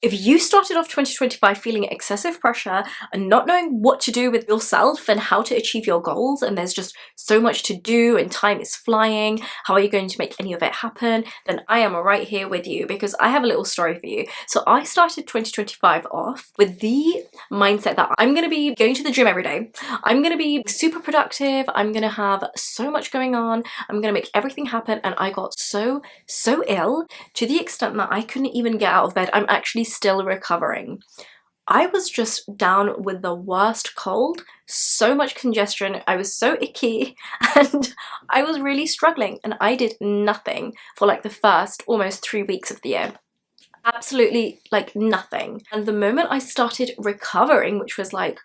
If you started off 2025 feeling excessive pressure and not knowing what to do with yourself and how to achieve your goals, and there's just so much to do and time is flying, how are you going to make any of it happen, then I am right here with you, because I have a little story for you. So I started 2025 off with the mindset that I'm going to be going to the gym every day. I'm going to be super productive. I'm going to have so much going on. I'm going to make everything happen. And I got so ill to the extent that I couldn't even get out of bed. I'm actually still recovering. I was just down with the worst cold, so much congestion, I was so icky, and I was really struggling, and I did nothing for like the first almost 3 weeks of the year. Absolutely like nothing. And the moment I started recovering, which was like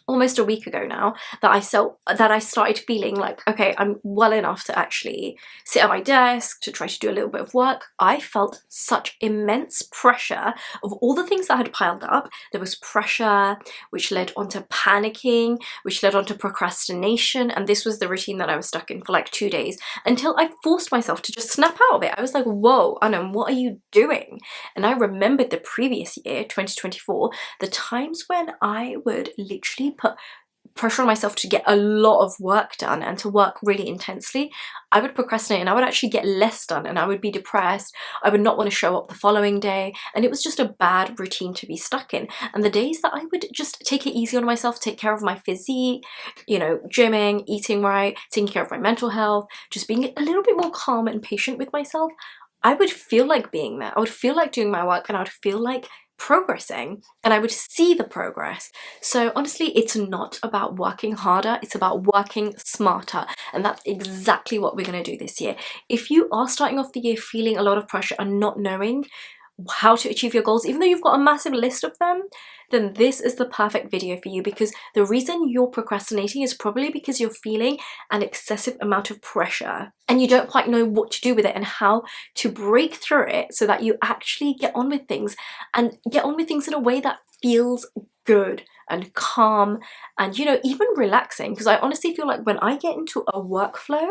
almost a week ago now, that I started feeling like, okay, I'm well enough to actually sit at my desk, to try to do a little bit of work, I felt such immense pressure of all the things that had piled up. There was pressure, which led onto panicking, which led onto procrastination, and this was the routine that I was stuck in for like 2 days, until I forced myself to just snap out of it. I was like, whoa, Anam, what are you doing? And I remembered the previous year, 2024, the times when I would literally put pressure on myself to get a lot of work done and to work really intensely. I would procrastinate and I would actually get less done, and I would be depressed. I would not want to show up the following day, and it was just a bad routine to be stuck in. And the days that I would just take it easy on myself, take care of my physique, you know, gymming, eating right, taking care of my mental health, just being a little bit more calm and patient with myself, I would feel like being there. I would feel like doing my work, and I would feel like progressing, and I would see the progress. So honestly, it's not about working harder, it's about working smarter, and that's exactly what we're going to do this year. If you are starting off the year feeling a lot of pressure and not knowing how to achieve your goals, even though you've got a massive list of them, then this is the perfect video for you, because the reason you're procrastinating is probably because you're feeling an excessive amount of pressure and you don't quite know what to do with it and how to break through it so that you actually get on with things, and get on with things in a way that feels good and calm and, you know, even relaxing. Because I honestly feel like when I get into a workflow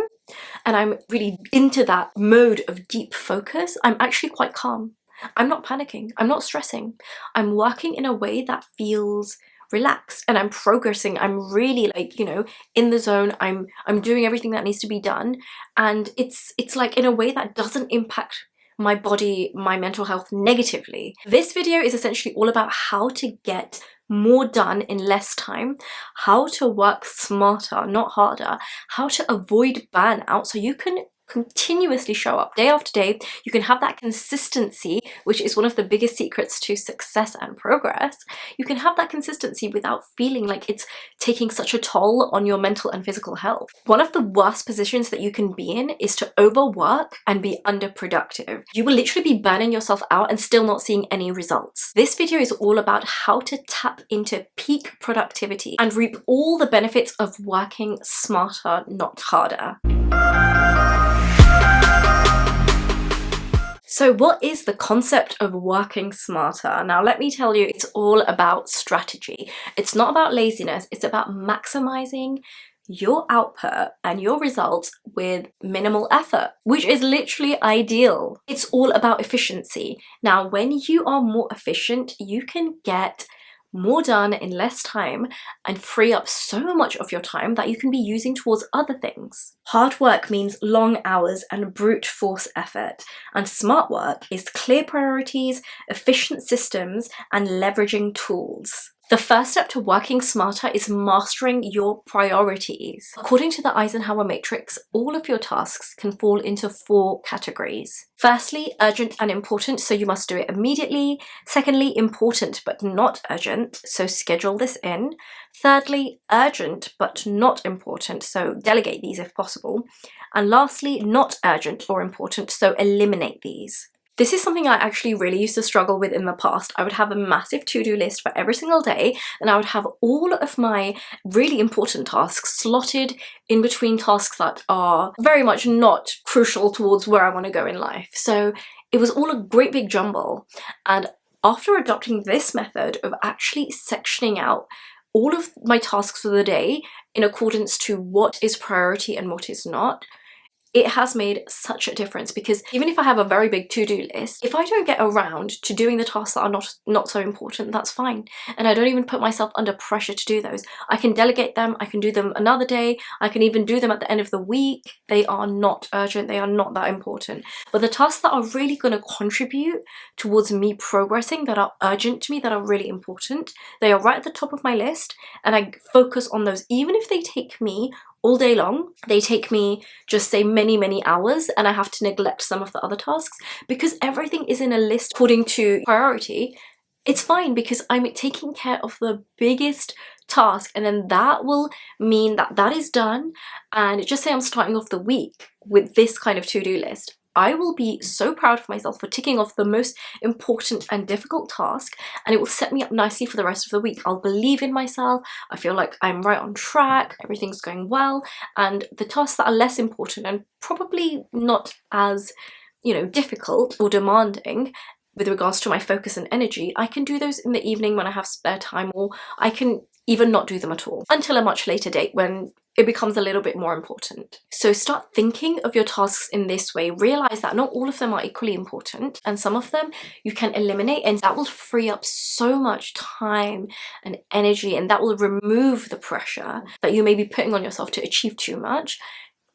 and I'm really into that mode of deep focus, I'm actually quite calm. I'm not panicking, I'm not stressing. I'm working in a way that feels relaxed, and I'm progressing. I'm really like, you know, in the zone. I'm doing everything that needs to be done, and it's like in a way that doesn't impact my body, my mental health negatively. This video is essentially all about how to get more done in less time, how to work smarter, not harder, how to avoid burnout so you can continuously show up day after day. You can have that consistency, which is one of the biggest secrets to success and progress. You can have that consistency without feeling like it's taking such a toll on your mental and physical health. One of the worst positions that you can be in is to overwork and be underproductive. You will literally be burning yourself out and still not seeing any results. This video is all about how to tap into peak productivity and reap all the benefits of working smarter, not harder. So what is the concept of working smarter? Now let me tell you, it's all about strategy. It's not about laziness, it's about maximizing your output and your results with minimal effort, which is literally ideal. It's all about efficiency. Now, when you are more efficient, you can get more done in less time and free up so much of your time that you can be using towards other things. Hard work means long hours and brute force effort, and smart work is clear priorities, efficient systems, and leveraging tools. The first step to working smarter is mastering your priorities. According to the Eisenhower matrix, all of your tasks can fall into 4 categories. Firstly, urgent and important, so you must do it immediately. Secondly, important but not urgent, so schedule this in. Thirdly, urgent but not important, so delegate these if possible. And lastly, not urgent or important, so eliminate these. This is something I actually really used to struggle with in the past. I would have a massive to-do list for every single day, and I would have all of my really important tasks slotted in between tasks that are very much not crucial towards where I want to go in life. So it was all a great big jumble. And after adopting this method of actually sectioning out all of my tasks for the day in accordance to what is priority and what is not, it has made such a difference, because even if I have a very big to-do list, if I don't get around to doing the tasks that are not so important, that's fine. And I don't even put myself under pressure to do those. I can delegate them, I can do them another day, I can even do them at the end of the week. They are not urgent, they are not that important. But the tasks that are really going to contribute towards me progressing, that are urgent to me, that are really important, they are right at the top of my list, and I focus on those. Even if they take me all day long, they take me just say many hours, and I have to neglect some of the other tasks, because everything is in a list according to priority. It's fine, because I'm taking care of the biggest task, and then that will mean that that is done. And just say I'm starting off the week with this kind of to-do list, I will be so proud of myself for ticking off the most important and difficult task, and it will set me up nicely for the rest of the week. I'll believe in myself, I feel like I'm right on track, everything's going well, and the tasks that are less important and probably not as, you know, difficult or demanding with regards to my focus and energy, I can do those in the evening when I have spare time, or I can even not do them at all until a much later date when it becomes a little bit more important. So start thinking of your tasks in this way. Realize that not all of them are equally important, and some of them you can eliminate, and that will free up so much time and energy, and that will remove the pressure that you may be putting on yourself to achieve too much.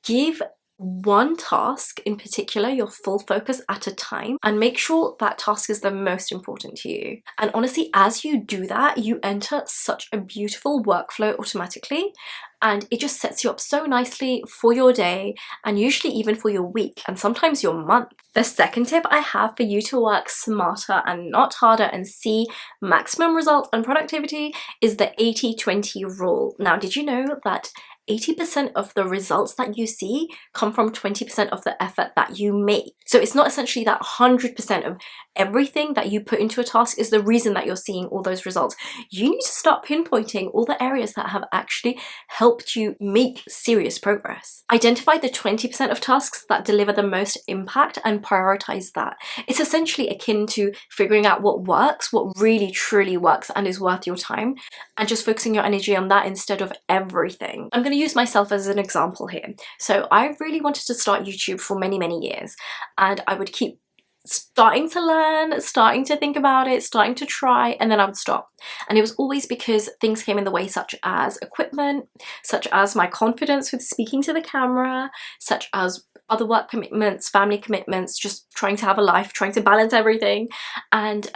Give one task in particular your full focus at a time, and make sure that task is the most important to you. And honestly, as you do that, you enter such a beautiful workflow automatically, and it just sets you up so nicely for your day, and usually even for your week, and sometimes your month. The second tip I have for you to work smarter and not harder and see maximum results and productivity is the 80-20 rule. Now, did you know that 80% of the results that you see come from 20% of the effort that you make? So it's not essentially that 100% of everything that you put into a task is the reason that you're seeing all those results. You need to start pinpointing all the areas that have actually helped you make serious progress. Identify the 20% of tasks that deliver the most impact and prioritize that. It's essentially akin to figuring out what works, what really truly works and is worth your time, and just focusing your energy on that instead of everything. I'm going to use myself as an example here. So I really wanted to start YouTube for many years, and I would keep starting to learn, starting to think about it, starting to try, and then I would stop. And it was always because things came in the way, such as equipment, such as my confidence with speaking to the camera, such as other work commitments, family commitments, just trying to have a life, trying to balance everything. And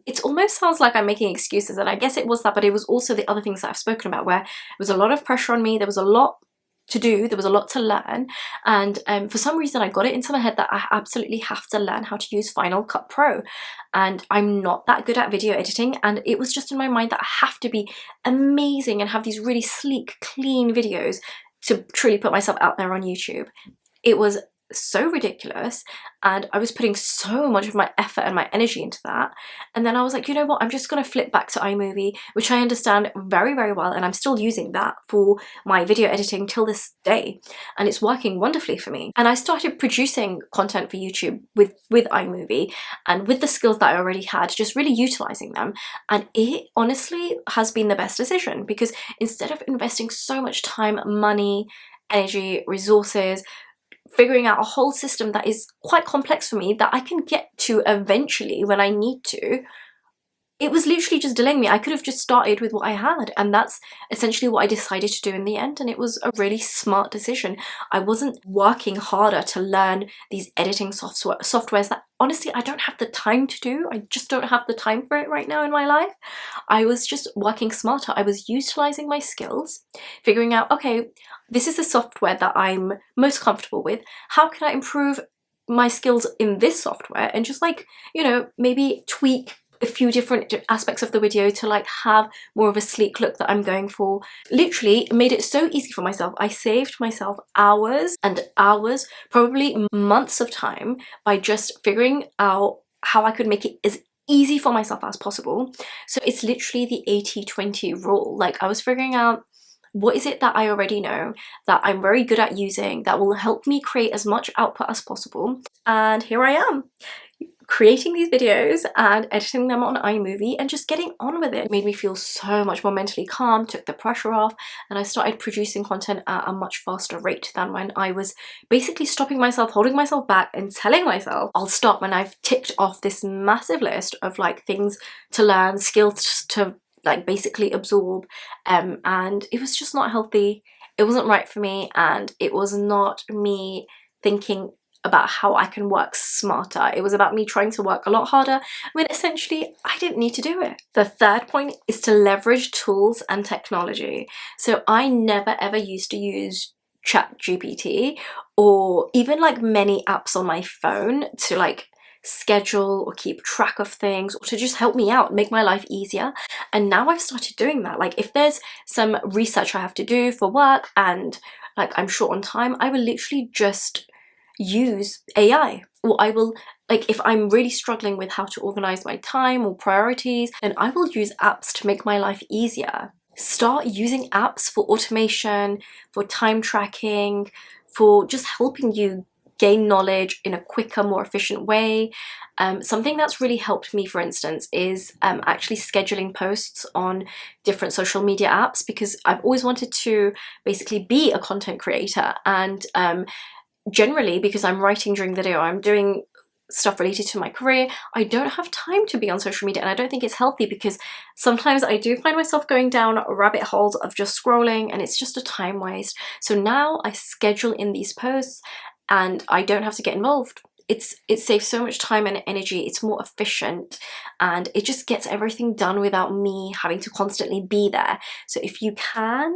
it almost sounds like I'm making excuses, and I guess it was that, but it was also the other things that I've spoken about, where there was a lot of pressure on me, there was a lot to do, there was a lot to learn, and for some reason I got it into my head that I absolutely have to learn how to use Final Cut Pro, and I'm not that good at video editing, and it was just in my mind that I have to be amazing and have these really sleek, clean videos to truly put myself out there on YouTube. It was so ridiculous, and I was putting so much of my effort and my energy into that, and then I was like, you know what, I'm just going to flip back to iMovie, which I understand very well, and I'm still using that for my video editing till this day, and it's working wonderfully for me. And I started producing content for YouTube with iMovie, and with the skills that I already had, just really utilizing them, and it honestly has been the best decision, because instead of investing so much time, money, energy, resources, figuring out a whole system that is quite complex for me that I can get to eventually when I need to, it was literally just delaying me. I could have just started with what I had, and that's essentially what I decided to do in the end, and it was a really smart decision. I wasn't working harder to learn these editing softwares that honestly I don't have the time to do. I just don't have the time for it right now in my life. I was just working smarter. I was utilizing my skills, figuring out, okay, this is the software that I'm most comfortable with. How can I improve my skills in this software, and just like, you know, maybe tweak a few different aspects of the video to like have more of a sleek look that I'm going for. Literally made it so easy for myself. I saved myself hours and hours, probably months of time, by just figuring out how I could make it as easy for myself as possible. So it's literally the 80-20 rule. Like, I was figuring out, what is it that I already know, that I'm very good at using, that will help me create as much output as possible, and here I am. creating these videos and editing them on iMovie and just getting on with it. It made me feel so much more mentally calm, took the pressure off, and I started producing content at a much faster rate than when I was basically stopping myself, holding myself back and telling myself I'll stop when I've ticked off this massive list of like things to learn, skills to like basically absorb, and it was just not healthy. It wasn't right for me, and it was not me thinking about how I can work smarter. It was about me trying to work a lot harder when essentially I didn't need to do it. The third point is to leverage tools and technology. So I never ever used to use ChatGPT or even like many apps on my phone to like schedule or keep track of things or to just help me out, make my life easier. And now I've started doing that. Like if there's some research I have to do for work and like I'm short on time, I will literally just use AI, or I will, like if I'm really struggling with how to organize my time or priorities, then I will use apps to make my life easier. Start using apps for automation, for time tracking, for just helping you gain knowledge in a quicker, more efficient way. Something that's really helped me, for instance, is actually scheduling posts on different social media apps, because I've always wanted to basically be a content creator, and generally because I'm writing during the day or I'm doing stuff related to my career, I don't have time to be on social media, and I don't think it's healthy because sometimes I do find myself going down rabbit holes of just scrolling and it's just a time waste. So now I schedule in these posts and I don't have to get involved. It saves so much time and energy, it's more efficient, and it just gets everything done without me having to constantly be there. So if you can,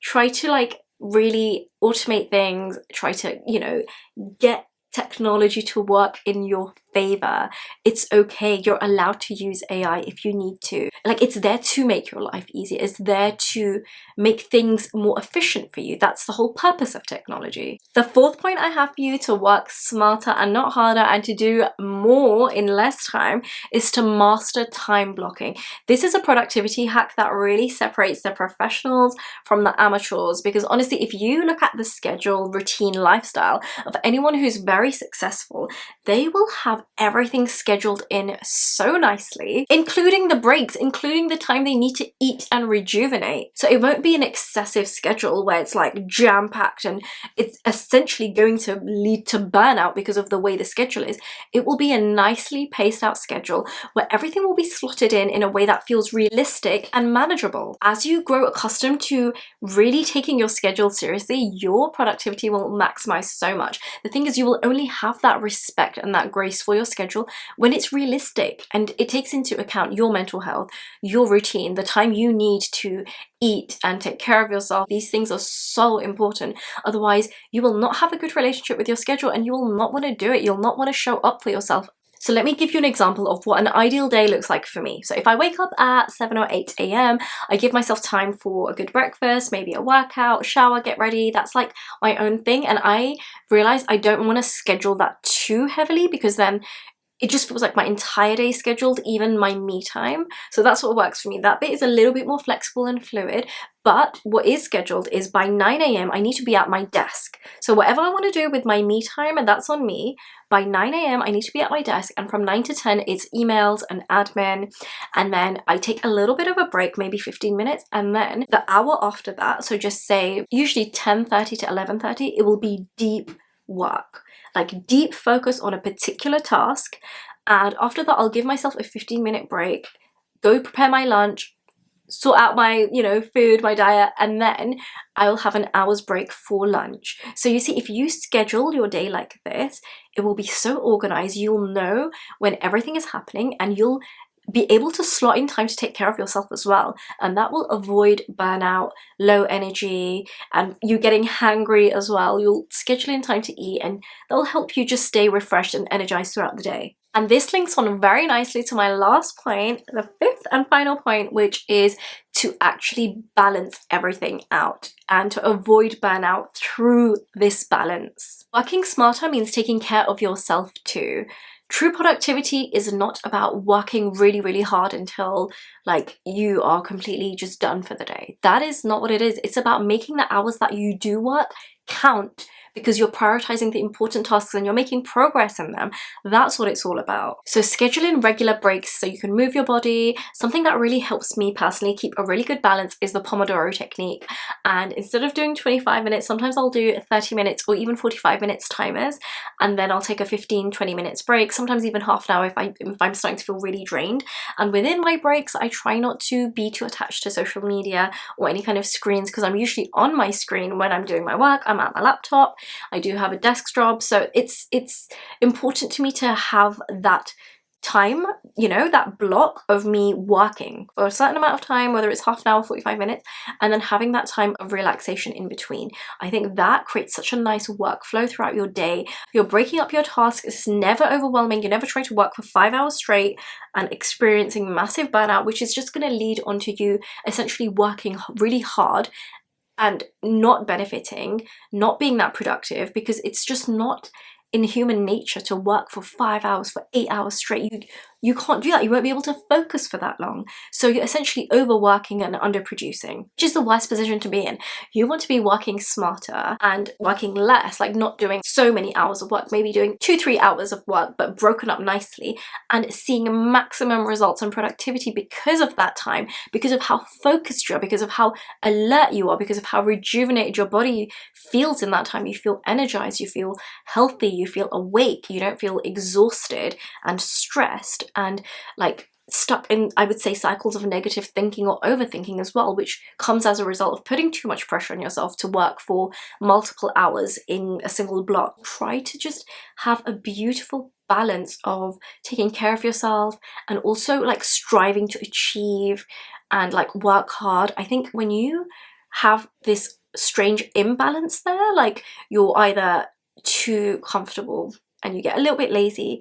try to like really automate things, try to, you know, get technology to work in your favor. It's okay, you're allowed to use AI if you need to. Like it's there to make your life easier, it's there to make things more efficient for you. That's the whole purpose of technology. The fourth point I have for you to work smarter and not harder and to do more in less time is to master time blocking. This is a productivity hack that really separates the professionals from the amateurs, because honestly, if you look at the schedule, routine, lifestyle of anyone who's very successful, they will have everything scheduled in so nicely, including the breaks, including the time they need to eat and rejuvenate. So it won't be an excessive schedule where it's like jam-packed and it's essentially going to lead to burnout because of the way the schedule is. It will be a nicely paced out schedule where everything will be slotted in a way that feels realistic and manageable. As you grow accustomed to really taking your schedule seriously, your productivity will maximize so much. The thing is, you will only have that respect and that grace for your schedule when it's realistic and it takes into account your mental health, your routine, the time you need to eat and take care of yourself. These things are so important. Otherwise, you will not have a good relationship with your schedule and you will not want to do it. You'll not want to show up for yourself. So let me give you an example of what an ideal day looks like for me. So if I wake up at 7 or 8 a.m, I give myself time for a good breakfast, maybe a workout, shower, get ready. That's like my own thing. And I realize I don't want to schedule that too heavily because then it just feels like my entire day scheduled, even my me time. So that's what works for me. That bit is a little bit more flexible and fluid, but what is scheduled is by 9 a.m. I need to be at my desk. So whatever I want to do with my me time, and that's on me, by 9 a.m. I need to be at my desk, and from 9 to 10 it's emails and admin, and then I take a little bit of a break, maybe 15 minutes, and then the hour after that, so just say usually 10:30 to 11:30, it will be deep work. Like deep focus on a particular task, and after that I'll give myself a 15-minute break, go prepare my lunch, sort out my, you know, food, my diet, and then I'll have an hour's break for lunch. So you see, if you schedule your day like this, it will be so organized. You'll know when everything is happening and you'll be able to slot in time to take care of yourself as well, and that will avoid burnout, low energy, and you getting hangry as well. You'll schedule in time to eat, and that'll help you just stay refreshed and energized throughout the day. And this links on very nicely to my last point, the fifth and final point, which is to actually balance everything out and to avoid burnout through this balance. Working smarter means taking care of yourself too. True productivity is not about working really, really hard until like you are completely just done for the day. That is not what it is. It's about making the hours that you do work count, because you're prioritizing the important tasks and you're making progress in them. That's what it's all about. So schedule in regular breaks so you can move your body. Something that really helps me personally keep a really good balance is the Pomodoro technique. And instead of doing 25 minutes, sometimes I'll do 30 minutes or even 45 minutes timers, and then I'll take a 15-20 minutes break, sometimes even half an hour if I'm starting to feel really drained. And within my breaks, I try not to be too attached to social media or any kind of screens, because I'm usually on my screen when I'm doing my work. I'm at my laptop. I do have a desk job, so it's important to me to have that time, you know, that block of me working for a certain amount of time, whether it's half an hour, 45 minutes, and then having that time of relaxation in between. I think that creates such a nice workflow throughout your day. You're breaking up your tasks. It's never overwhelming. You're never trying to work for 5 hours straight and experiencing massive burnout, which is just going to lead onto you essentially working really hard and not benefiting, not being that productive, because it's just not in human nature to work for 5 hours, for 8 hours straight. You can't do that. You won't be able to focus for that long. So you're essentially overworking and underproducing, which is the worst position to be in. You want to be working smarter and working less, like not doing so many hours of work, maybe doing 2-3 hours of work, but broken up nicely, and seeing maximum results and productivity because of that time, because of how focused you are, because of how alert you are, because of how rejuvenated your body feels in that time. You feel energized, you feel healthy, you feel awake, you don't feel exhausted and stressed and like stuck in, I would say, cycles of negative thinking or overthinking as well, which comes as a result of putting too much pressure on yourself to work for multiple hours in a single block. Try to just have a beautiful balance of taking care of yourself and also like striving to achieve and like work hard. I think when you have this strange imbalance there, like you're either too comfortable and you get a little bit lazy,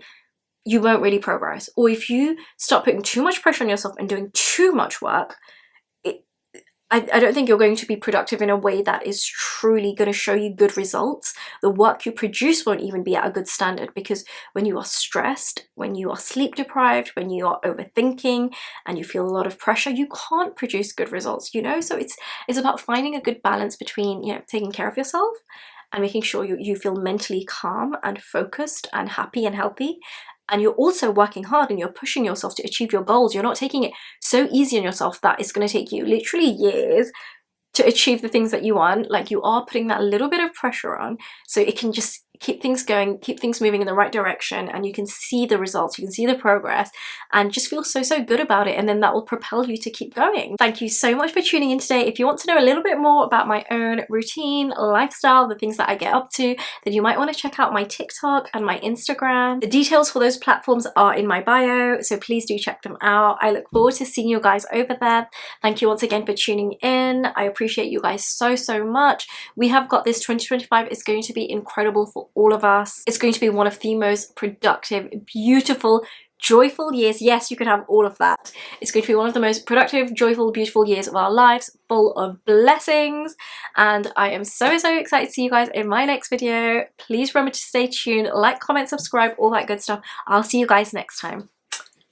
you won't really progress. Or if you start putting too much pressure on yourself and doing too much work, I don't think you're going to be productive in a way that is truly going to show you good results. The work you produce won't even be at a good standard, because when you are stressed, when you are sleep deprived, when you are overthinking and you feel a lot of pressure, you can't produce good results, you know? So it's about finding a good balance between, you know, taking care of yourself and making sure you feel mentally calm and focused and happy and healthy. And you're also working hard and you're pushing yourself to achieve your goals. You're not taking it so easy on yourself that it's going to take you literally years to achieve the things that you want. Like, you are putting that little bit of pressure on so it can just keep things going, keep things moving in the right direction, and you can see the results, you can see the progress, and just feel so good about it, and then that will propel you to keep going. Thank you so much for tuning in today. If you want to know a little bit more about my own routine, lifestyle, the things that I get up to, then you might want to check out my TikTok and my Instagram. The details for those platforms are in my bio, so please do check them out. I look forward to seeing you guys over there. Thank you once again for tuning in. I appreciate you guys so much. We have got this 2025 is going to be incredible for all of us. It's going to be one of the most productive, beautiful, joyful years. Yes, you can have all of that. It's going to be one of the most productive, joyful, beautiful years of our lives, full of blessings. And I am so excited to see you guys in my next video. Please remember to stay tuned, like, comment, subscribe, all that good stuff. I'll see you guys next time.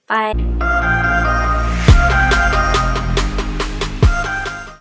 Bye.